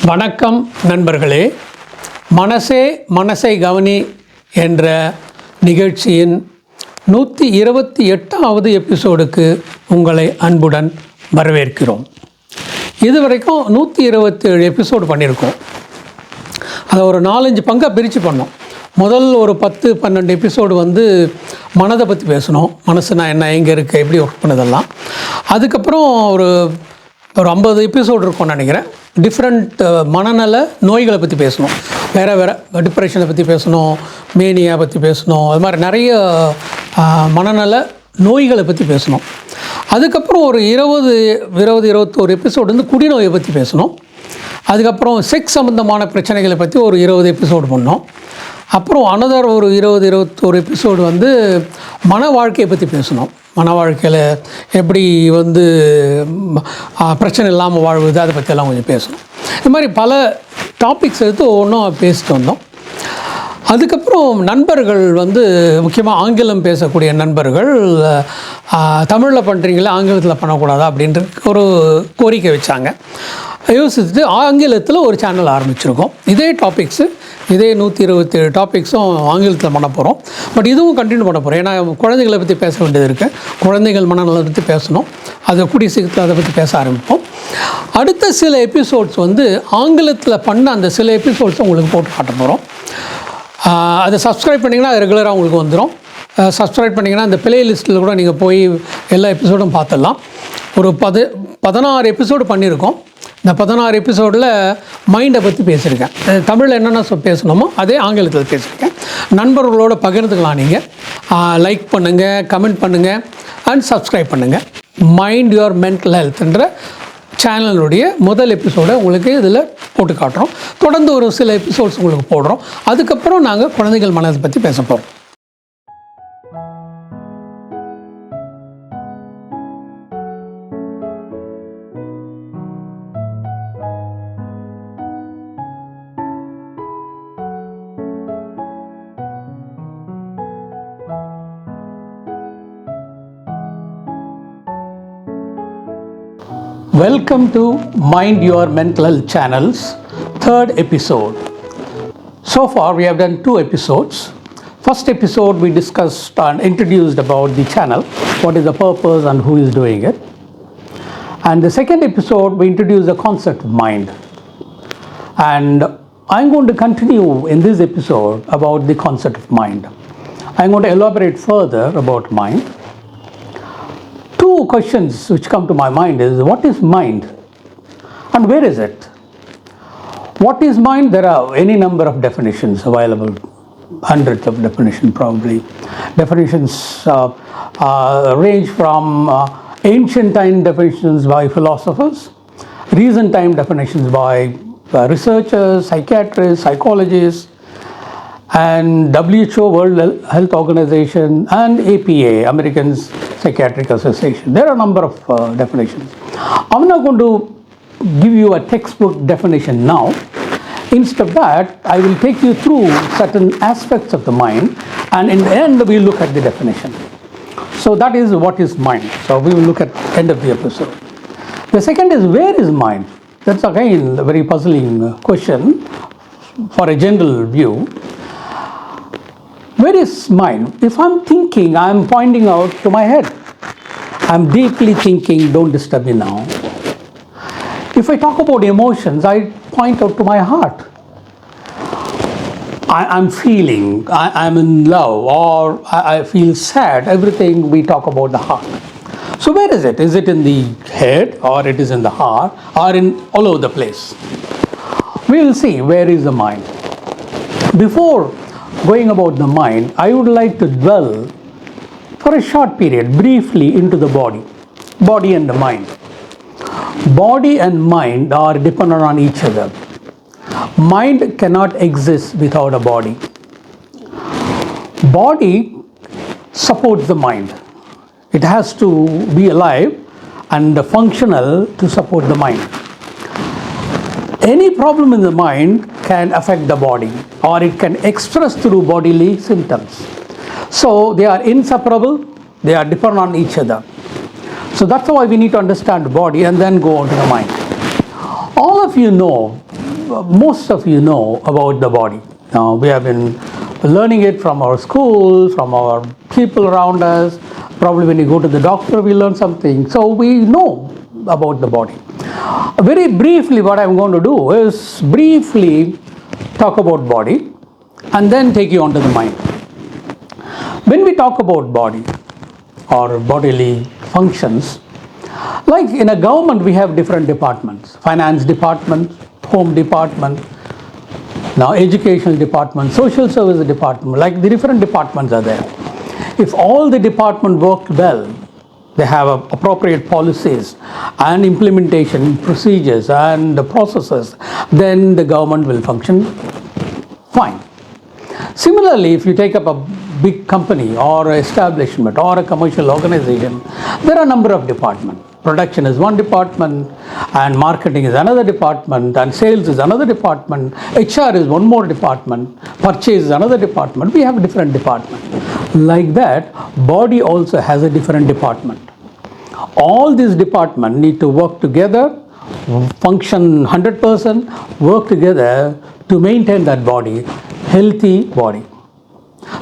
வணக்கம் நண்பர்களே. மனசே மனசை கவனி என்ற நிகழ்ச்சியின் 128வது எபிசோடுக்கு உங்களை அன்புடன் வரவேற்கிறோம். இதுவரைக்கும் 127 எபிசோடு பண்ணியிருக்கோம். அதை ஒரு 4-5 பங்காக பிரித்து பண்ணோம். முதல் ஒரு 10-12 எபிசோடு மனதை பற்றி பேசணும். மனசுனா என்ன, எங்கே இருக்குது, எப்படி ஒர்க் பண்ணதெல்லாம். அதுக்கப்புறம் ஒரு 50 எபிசோடு இருக்கும்னு நினைக்கிறேன். டிஃப்ரெண்ட் மனநல நோய்களை பற்றி பேசணும். வேறு டிப்ரெஷனை பற்றி பேசணும், மேனியா பற்றி பேசணும். அது மாதிரி நிறைய மனநல நோய்களை பற்றி பேசணும். அதுக்கப்புறம் ஒரு 21 எபிசோடு குடிநோயை பற்றி பேசணும். அதுக்கப்புறம் செக்ஸ் சம்மந்தமான பிரச்சனைகளை பற்றி ஒரு 20 எபிசோடு பண்ணோம். அப்புறம் அனதர் ஒரு 21 எபிசோடு மன வாழ்க்கையை பற்றி பேசணும். மன வாழ்க்கையில் எப்படி பிரச்சனை இல்லாமல் வாழ்வது, அதை பற்றியெல்லாம் கொஞ்சம் பேசணும். இது மாதிரி பல டாபிக்ஸ் எடுத்து ஒவ்வொன்றும் பேசிட்டு வந்தோம். அதுக்கப்புறம் நண்பர்கள் முக்கியமாக ஆங்கிலம் பேசக்கூடிய நண்பர்கள் தமிழில் பண்ணுறீங்களா, ஆங்கிலத்தில் பண்ணக்கூடாதா அப்படின்ற ஒரு கோரிக்கை வச்சாங்க. யோசிச்சுட்டு ஆங்கிலத்தில் ஒரு சேனல் ஆரம்பிச்சிருக்கோம். இதே டாபிக்ஸு, இதே 127 டாபிக்ஸும் ஆங்கிலத்தில் பண்ண போகிறோம். பட் இதுவும் கண்டினியூ பண்ண போகிறோம். ஏன்னா குழந்தைகளை பற்றி பேச வேண்டியது இருக்குது. குழந்தைகள் மனநலத்தை பற்றி பேசணும். அதை கூடிய சீக்கிரத்தில் அதை பற்றி பேச ஆரம்பிப்போம். அடுத்த சில எபிசோட்ஸ் ஆங்கிலத்தில் பண்ண அந்த சில எபிசோட்ஸ் உங்களுக்கு போட்டு காட்ட போகிறோம். அதை சப்ஸ்கிரைப் பண்ணிங்கன்னா அது ரெகுலராக உங்களுக்கு வந்துடும். சப்ஸ்கிரைப் பண்ணிங்கன்னா அந்த பிளேலிஸ்ட்டில் கூட நீங்கள் போய் எல்லா எபிசோடும் பார்த்துடலாம். ஒரு 16 எபிசோடு பண்ணியிருக்கோம். இந்த 16 எபிசோடில் மைண்டை பற்றி பேசியிருக்கேன். தமிழில் என்னென்ன பேசணுமோ அதே ஆங்கிலத்தில் பேசியிருக்கேன். நண்பர்களோடு பகிர்ந்துக்கலாம். நீங்கள் லைக் பண்ணுங்கள், கமெண்ட் பண்ணுங்கள் அண்ட் சப்ஸ்கிரைப் பண்ணுங்கள். மைண்ட் யுவர் மென்டல் ஹெல்த்ன்ற சேனலுடைய முதல் எபிசோடை உங்களுக்கு இதில் போட்டு காட்டுறோம். தொடர்ந்து ஒரு சில எபிசோட்ஸ் உங்களுக்கு போடுறோம். அதுக்கப்புறம் நாங்கள் குழந்தைகள் மனதை பற்றி பேச போகிறோம். Welcome to Mind Your Mental Health Channel's 3rd episode. So far we have done 2 episodes. First episode we discussed and introduced about the channel, what is the purpose and who is doing it. And the second episode we introduced the concept of mind. And I'm going to continue in this episode about the concept of mind. I'm going to elaborate further about mind. 2 questions which come to my mind is, what is mind and where is it? What is mind? There are any number of definitions available, hundreds of definitions probably. Definitions range from ancient time definitions by philosophers, recent time definitions by researchers, psychiatrists, psychologists, and WHO, World Health Organization, and APA, American Psychiatric Association. There are a number of definitions. I'm not going to give you a textbook definition now. Instead of that, I will take you through certain aspects of the mind, and in the end we'll look at the definition. So that is what is mind. So we will look at the end of the episode. The second is, where is mind? That's again a very puzzling question for a general view. Where is mind? If I'm thinking, I'm pointing out to my head. I'm deeply thinking, don't disturb me now. If I talk about emotions, I point out to my heart. I'm feeling, I'm in love, or I feel sad. Everything we talk about the heart. So where is it? Is it in the head, or it is in the heart, or in all over the place? We will see where is the mind. Before going about the mind, I would like to dwell for a short period briefly into the body and the mind. Body and mind are dependent on each other. Mind cannot exist without a body. Body supports the mind. It has to be alive and functional to support the mind. Any problem in the mind can affect the body, or it can express through bodily symptoms. So they are inseparable, they are dependent on each other. So that's why we need to understand the body and then go on to the mind. All of you know most of you know about the body. Now, we have been learning it from our schools, from our people around us. Probably when you go to the doctor, we learn something. So we know about the body. Very briefly, what I'm going to do is briefly talk about body and then take you on to the mind. When we talk about body or bodily functions, like in a government, we have different departments: finance department, home department, now educational department, social service department. Like the different departments are there. If all the departments work well, they have appropriate policies and implementation procedures and the processes, then the government will function fine. Similarly, if you take up a big company or establishment or a commercial organization, there are a number of departments. Production is one department, and marketing is another department, and sales is another department, HR is one more department, purchase is another department. We have different departments. Like that, body also has a different department. All these departments need to work together, function 100%, work together to maintain that body, healthy body.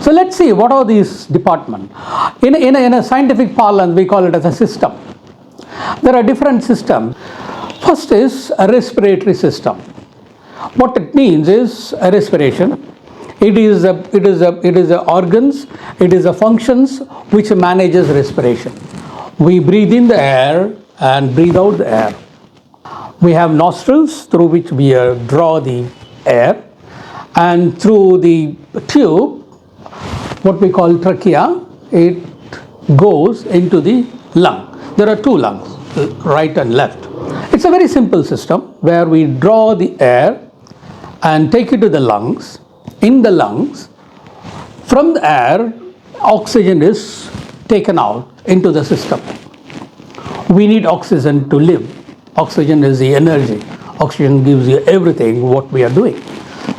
So let's see, what are these departments? In a scientific parlance, we call it as a system. There are different systems. First is a respiratory system. What it means is a respiration. It is a organs, it is a functions which manages respiration. We breathe in the air and breathe out the air. We have nostrils through which we draw the air, and through the tube, what we call trachea, it goes into the lung. There are two lungs, right and left. It's a very simple system where we draw the air and take it to the lungs. In the lungs, from the air, oxygen is taken out into the system. We need oxygen to live. Oxygen is the energy. Oxygen gives you everything what we are doing.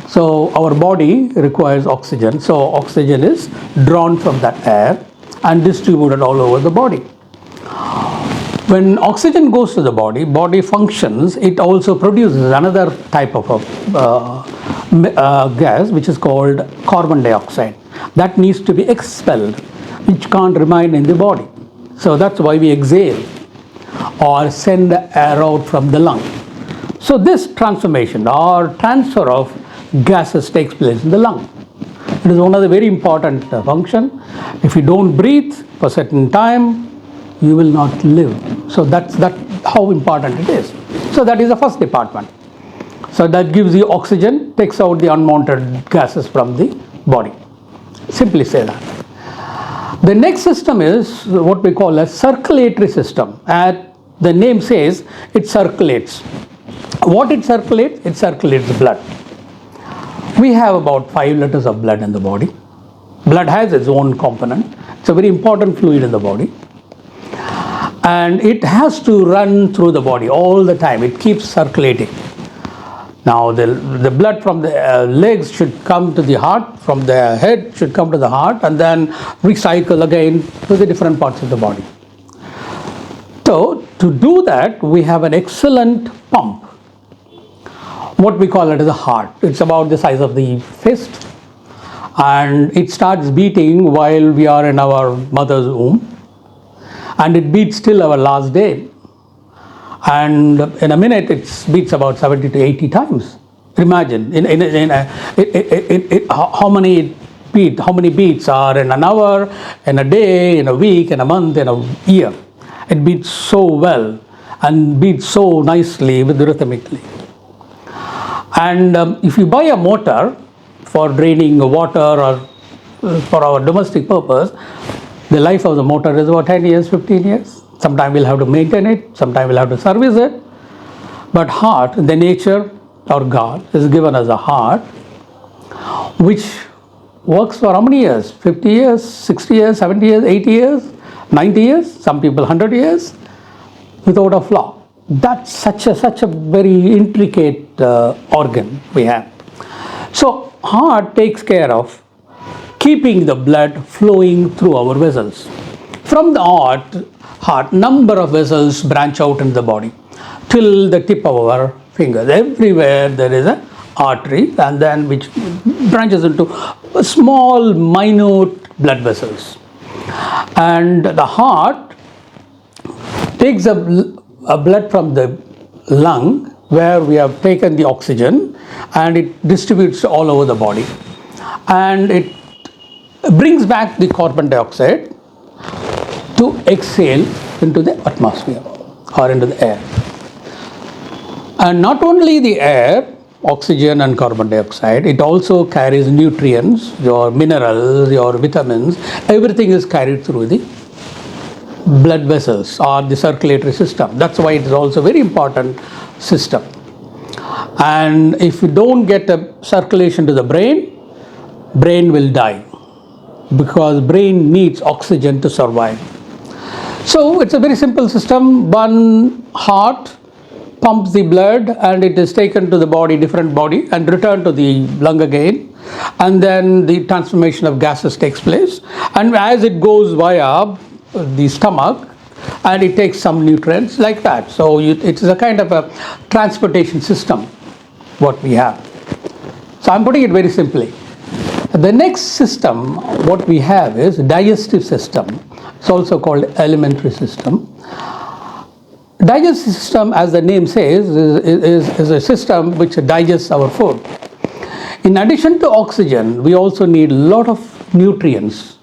So our body requires oxygen. So oxygen is drawn from that air and distributed all over the body. When oxygen goes to the body, body functions, it also produces another type of gas which is called carbon dioxide. That needs to be expelled, which can't remain in the body. So that's why we exhale or send the air out from the lung. So this transformation or transfer of gases takes place in the lung. It is one of the very important function. If you don't breathe for a certain time, you will not live. So that's how important it is. So that is the first department. So that gives you oxygen, takes out the unwanted gases from the body. Simply say that. The next system is what we call a circulatory system. The name says it circulates. What it circulates? It circulates blood. We have about 5 liters of blood in the body. Blood has its own component. It's a very important fluid in the body. And it has to run through the body all the time. It keeps circulating. Now the blood from the legs should come to the heart, from the head should come to the heart, and then recycle again to the different parts of the body. So to do that, we have an excellent pump. What we call it as a heart. It's about the size of the fist, and it starts beating while we are in our mother's womb, and it beats till our last day. And in a minute, it beats about 70 to 80 times. Imagine how many beats are in an hour, in a day, in a week, in a month, in a year. It beats so well and beats so nicely with rhythmically. And if you buy a motor for draining water or for our domestic purpose, the life of the motor is about 10 years, 15 years. Sometimes we'll have to maintain it, sometimes we'll have to service it. But heart, the nature or God has given us a heart which works for how many years? 50 years, 60 years, 70 years, 80 years, 90 years, some people 100 years without a flaw. That's such a very intricate organ we have. So heart takes care of keeping the blood flowing through our vessels. From the heart, number of vessels branch out in the body till the tip of our fingers. Everywhere there is an artery, and then which branches into small, minute blood vessels. And the heart takes a blood from the lung, where we have taken the oxygen, and it distributes all over the body. And it brings back the carbon dioxide to exhale into the atmosphere or into the air. And not only the air, oxygen and carbon dioxide, it also carries nutrients, your minerals, your vitamins, everything is carried through the blood vessels or the circulatory system. That's why it is also a very important system. And if you don't get a circulation to the brain will die, because brain needs oxygen to survive. So it's a very simple system. One heart pumps the blood and it is taken to the body, different body, and returned to the lung again. And then the transformation of gases takes place. And as it goes via the stomach, and it takes some nutrients like that. So it's a kind of a transportation system what we have. So I'm putting it very simply. The next system what we have is digestive system. It's also called alimentary system. Digestive system, as the name says, is a system which digests our food. In addition to oxygen, we also need a lot of nutrients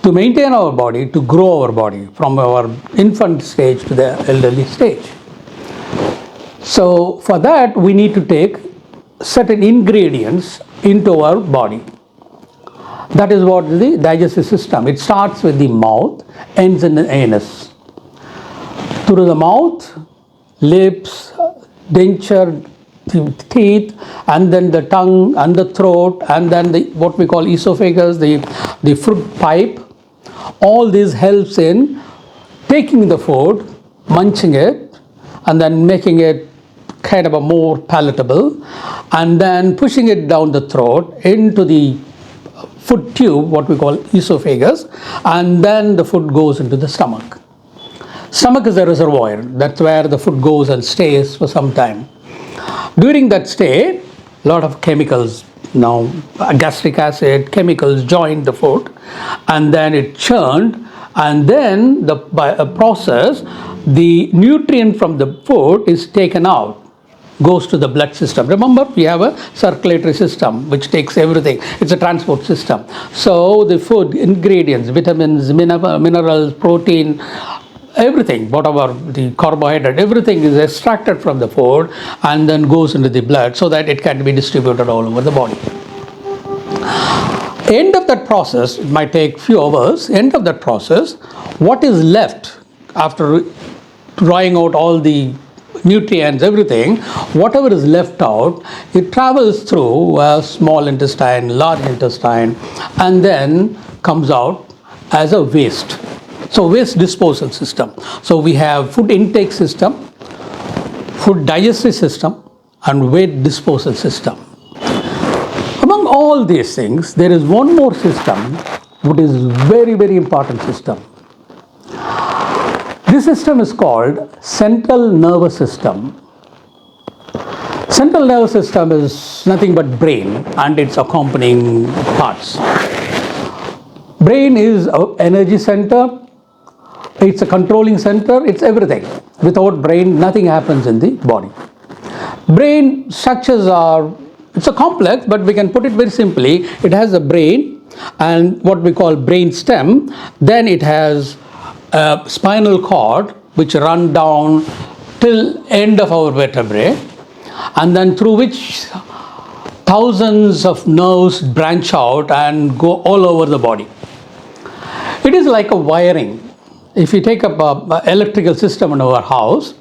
to maintain our body, to grow our body from our infant stage to the elderly stage. So for that, we need to take certain ingredients into our body. That is what the digestive system. It starts with the mouth, ends in the anus. Through the mouth, lips, denture, teeth, and then the tongue and the throat, and then what we call esophagus, the fruit pipe. All this helps in taking the food, munching it, and then making it kind of a more palatable, and then pushing it down the throat into the food tube, what we call esophagus, and then the food goes into the stomach. Stomach is a reservoir. That's where the food goes and stays for some time. During that stay, a lot of chemicals, now gastric acid, chemicals join the food, and then it churned, and then by a process, the nutrient from the food is taken out, goes to the blood system. Remember, we have a circulatory system which takes everything. It's a transport system. So the food ingredients, vitamins, minerals, protein, everything, whatever the carbohydrate, everything is extracted from the food and then goes into the blood so that it can be distributed all over the body. End of that process, it might take few hours. End of that process, what is left after drawing out all the nutrients, everything, whatever is left out, it travels through small intestine, large intestine, and then comes out as a waste. So waste disposal system. So we have food intake system, food digestive system, and waste disposal system. Among all these things, there is one more system which is very, very important system. This system is called central nervous system. Central nervous system is nothing but brain and its accompanying parts. Brain is an energy center. It's a controlling center, it's everything. Without brain, nothing happens in the body. Brain structures are, it's a complex, but we can put it very simply. It has a brain and what we call brain stem. Then it has a spinal cord which run down till end of our vertebrae, and then through which thousands of nerves branch out and go all over the body. It is like a wiring. If you take up an electrical system in our house,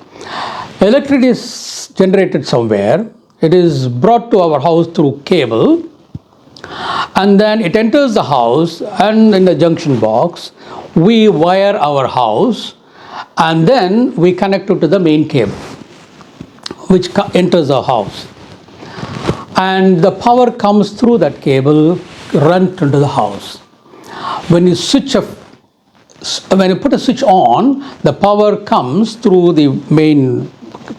electricity is generated somewhere. It is brought to our house through cable, and then it enters the house, and in the junction box, we wire our house, and then we connect it to the main cable, which enters our house. And the power comes through that cable, run into the house. When you put a switch on, the power comes through the main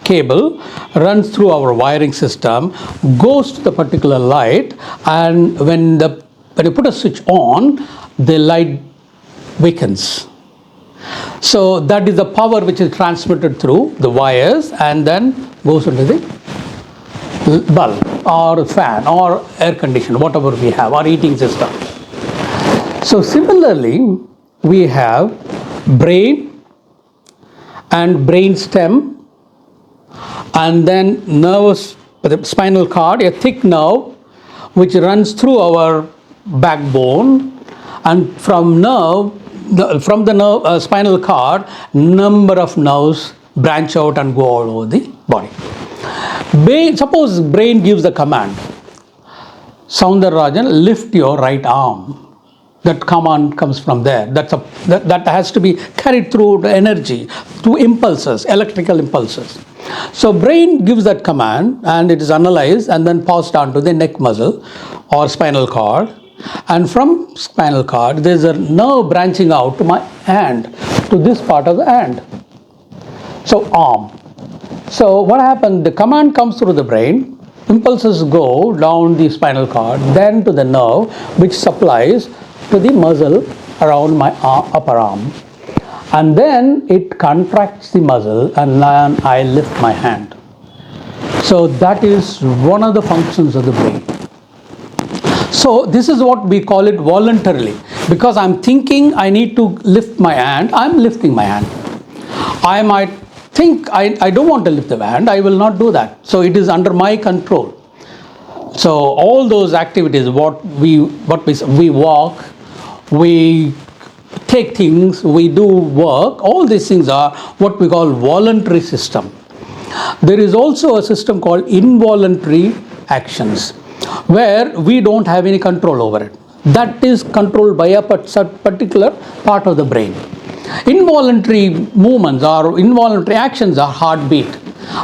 cable runs through our wiring system, goes to the particular light, and when you put a switch on, the light weakens. So that is the power which is transmitted through the wires and then goes into the bulb or fan or air conditioner, whatever we have, or heating system. So similarly, we have brain and brain stem, and then nervous, the spinal cord, a thick nerve which runs through our backbone, and from the nerve, spinal cord, number of nerves branch out and go all over the body. Suppose brain gives the command, Soundararajan, lift your right arm. That command comes from there. That has to be carried through the energy, through impulses, electrical impulses. So brain gives that command and it is analyzed and then passed on to the neck muscle or spinal cord. And from spinal cord, there is a nerve branching out to my hand, to this part of the hand. So arm. So what happened? The command comes through the brain, impulses go down the spinal cord, then to the nerve, which supplies to the muscle around my upper arm. And then it contracts the muscle and then I lift my hand. So that is one of the functions of the brain. So this is what we call it voluntarily. Because I'm thinking I need to lift my hand, I'm lifting my hand. I might think I don't want to lift the hand, I will not do that. So it is under my control. So all those activities, we walk, we take things, we do work, all these things are what we call voluntary system. There is also a system called involuntary actions, where we don't have any control over it. That is controlled by a particular part of the brain. Involuntary movements or involuntary actions are heartbeat.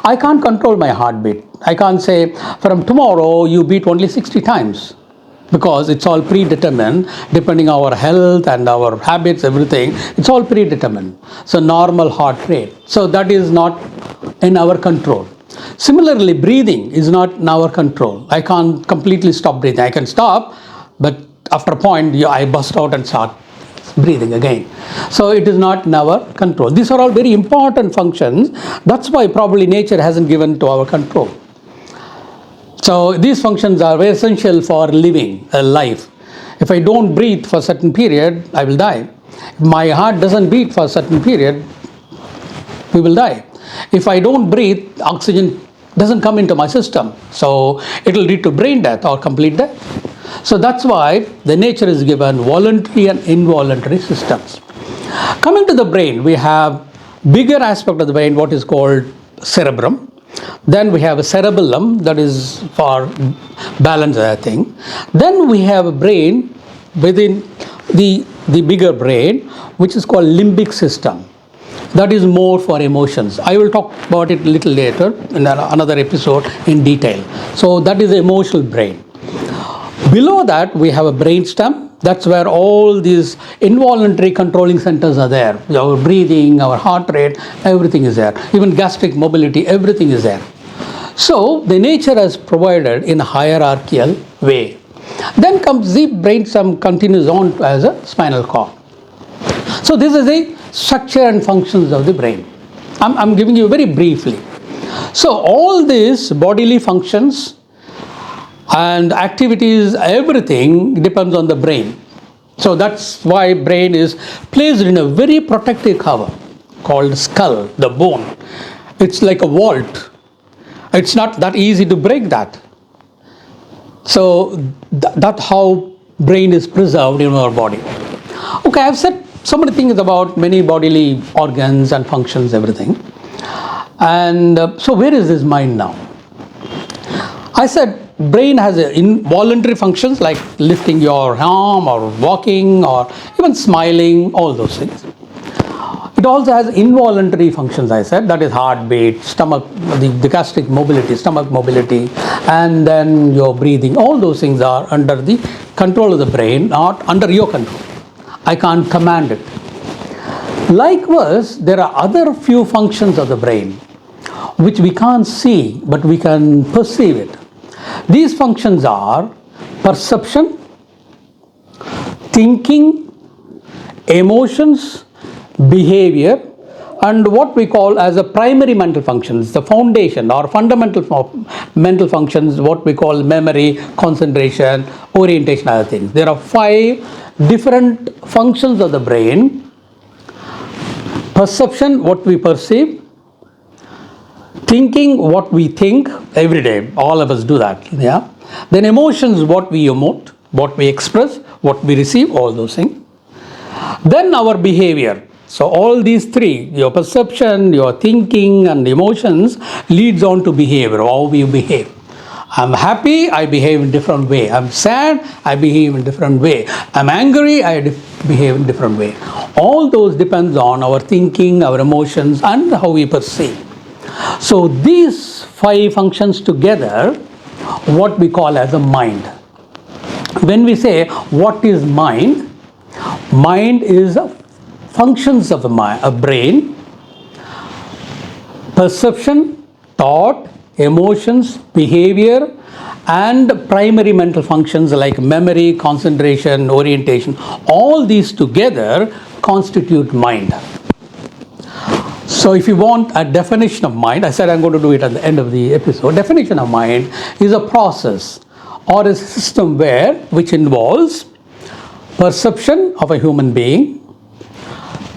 I can't control my heartbeat. I can't say from tomorrow you beat only 60 times because it's all predetermined depending on our health and our habits, everything. It's all predetermined. So normal heart rate. So that is not in our control. Similarly, breathing is not in our control. I can't completely stop breathing. I can stop, but after a point, I bust out and start breathing again. So it is not in our control. These are all very important functions. That's why probably nature hasn't given to our control. So these functions are very essential for living a life. If I don't breathe for a certain period, I will die. If my heart doesn't beat for a certain period, we will die. If I don't breathe, oxygen doesn't come into my system. So it will lead to brain death or complete death. So that's why the nature is given voluntary and involuntary systems. Coming to the brain, we have bigger aspect of the brain, what is called cerebrum. Then we have a cerebellum, that is for balance, I think. Then we have a brain within the bigger brain, which is called limbic system. That is more for emotions. I will talk about it a little later in another episode in detail. So that is the emotional brain. Below that, we have a brain stem. That's where all these involuntary controlling centers are there. Our breathing, our heart rate, everything is there. Even gastric mobility, everything is there. So the nature has provided in a hierarchical way. Then comes the brain stem, continues on as a spinal cord. So this is the structure and functions of the brain. I'm giving you very briefly. So all these bodily functions and activities, everything depends on the brain. So that's why brain is placed in a very protective cover called skull, the bone. It's like a vault. It's not that easy to break that. So that's how brain is preserved in our body. Okay, I've said so many things about many bodily organs and functions, everything. And so where is this mind now? I said brain has involuntary functions like lifting your arm or walking or even smiling, all those things. It also has involuntary functions, I said, that is heartbeat, stomach, the gastric mobility, stomach mobility, and then your breathing. All those things are under the control of the brain, not under your control. I can't command it. Likewise, there are other few functions of the brain. which we can't see, but we can perceive it. These functions are perception, thinking, emotions, behavior, and what we call as a primary mental functions, the foundation or fundamental mental functions, what we call memory, concentration, orientation, other things. There are 5 different functions of the brain. Perception, what we perceive. Thinking, what we think every day. All of us do that. Yeah. Then emotions, what we emote, what we express, what we receive, all those things. Then our behavior. So all these 3, your perception, your thinking and emotions leads on to behavior, how we behave. I'm happy, I behave in different way. I'm sad, I behave in different way. I'm angry, I behave in different way. All those depends on our thinking, our emotions and how we perceive. So these 5 functions together, what we call as a mind. When we say what is mind, mind is functions of a brain, perception, thought, emotions, behavior, and primary mental functions like memory, concentration, orientation. All these together constitute mind. So if you want a definition of mind, I said I'm going to do it at the end of the episode. Definition of mind is a process or a system which involves perception of a human being,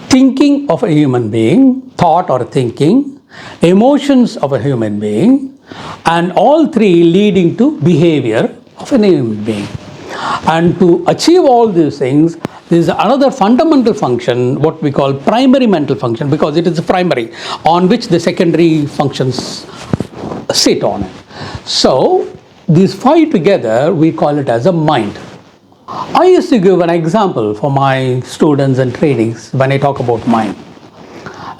thinking of a human being, thought or thinking, emotions of a human being, and all 3 leading to behavior of a human being. And to achieve all these things, there is another fundamental function, what we call primary mental function, because it is the primary on which the secondary functions sit on it. So these 5 together, we call it as a mind. I used to give an example for my students and trainees when I talk about mind.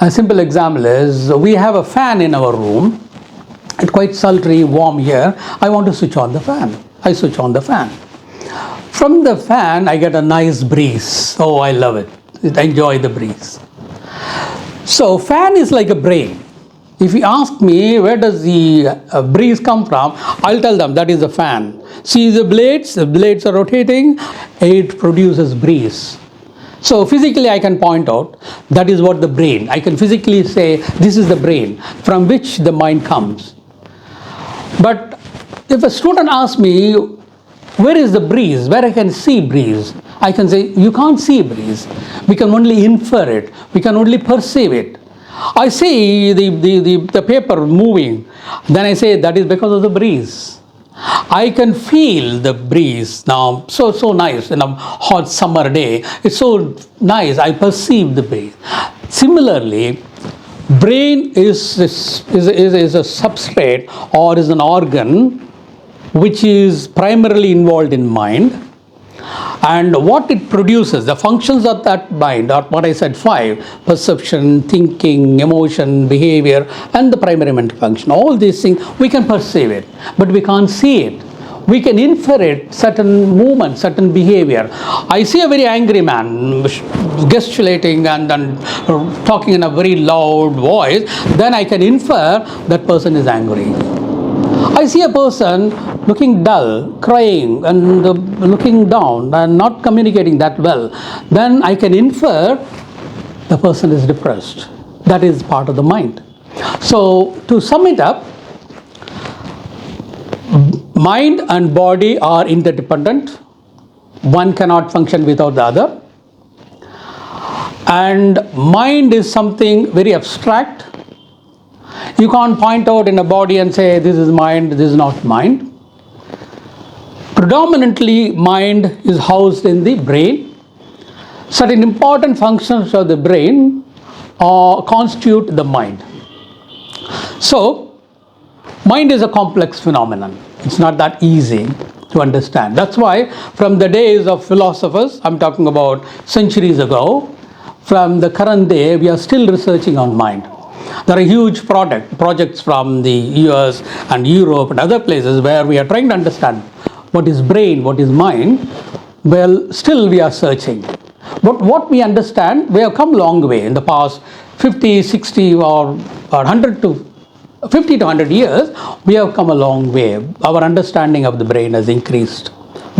A simple example is, we have a fan in our room. It's quite sultry, warm here. I want to switch on the fan. I switch on the fan. From the fan, I get a nice breeze. Oh, I love it. I enjoy the breeze. So fan is like a brain. If you ask me where does the breeze come from, I'll tell them that is a fan. See the blades are rotating, it produces breeze. So physically I can point out that is what the brain, I can physically say this is the brain from which the mind comes. But if a student asks me where is the breeze, where I can see breeze, I can say you can't see breeze, we can only infer it, we can only perceive it. I see the paper moving, then I say that is because of the breeze. I can feel the breeze now, so nice in a hot summer day. It's so nice, I perceive the breeze. Similarly, brain is a substrate or is an organ which is primarily involved in mind. And what it produces, the functions of that mind are what I said 5, perception, thinking, emotion, behavior, and the primary mental function. All these things, we can perceive it, but we can't see it. We can infer it, certain movement, certain behavior. I see a very angry man gesticulating and talking in a very loud voice, then I can infer that person is angry. I see a person looking dull, crying and looking down and not communicating that well, then I can infer the person is depressed. That is part of the mind. So to sum it up, mind and body are interdependent. One cannot function without the other. And mind is something very abstract. You can't point out in a body and say this is mind, this is not mind. Predominantly, mind is housed in the brain. Certain important functions of the brain constitute the mind. So, mind is a complex phenomenon. It's not that easy to understand. That's why from the days of philosophers, I'm talking about centuries ago, from the current day, we are still researching on mind. There are huge projects from the US and Europe and other places where we are trying to understand what is brain, what is mind. Well, still we are searching. But what we understand, we have come a long way in the past 50, 60 or 100 to 50 to 100 years, we have come a long way. Our understanding of the brain has increased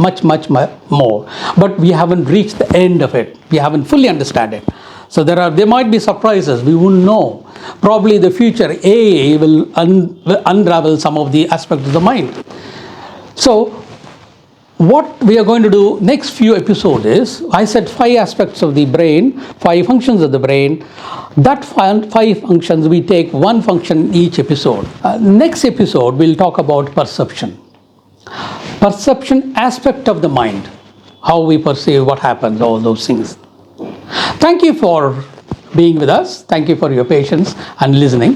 much more. But we haven't reached the end of it. We haven't fully understood it. So there might be surprises. We won't know. Probably the future AI will unravel some of the aspects of the mind. So what we are going to do next few episodes is, I said 5 aspects of the brain, 5 functions of the brain. That 5 functions, we take one function each episode. Next episode, we'll talk about perception. Perception aspect of the mind. How we perceive what happens, all those things. Thank you for being with us. Thank you for your patience and listening.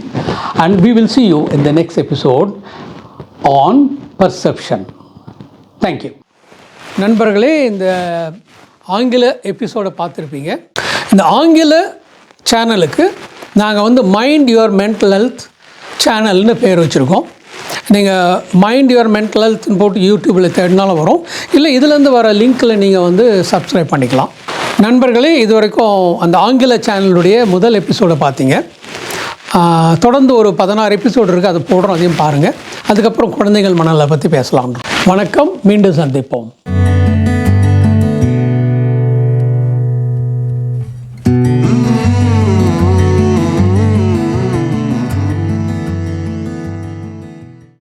And we will see you in the next episode on perception. Thank you. நண்பர்களே, இந்த ஆங்கில எபிசோடை பார்த்துருப்பீங்க. இந்த ஆங்கில சேனலுக்கு நாங்கள் mind your mental health சேனல்னு பேர் வச்சுருக்கோம். நீங்கள் மைண்ட் யுவர் மென்டல் ஹெல்த்னு போட்டு யூடியூப்பில் தேடினாலும் வரும். இல்லை இதிலேருந்து வர லிங்க்கில் நீங்கள் சப்ஸ்கிரைப் பண்ணிக்கலாம். நண்பர்களே, இது வரைக்கும் அந்த ஆங்கில சேனலுடைய முதல் எபிசோடை பார்த்தீங்க. தொடர்ந்து ஒரு 16 எபிசோடு இருக்குது, அது போடுறோம், அதையும் பாருங்கள். அதுக்கப்புறம் குழந்தைகள் மனநல பற்றி பேசலாம். வணக்கம், மீண்டும் சந்திப்போம்.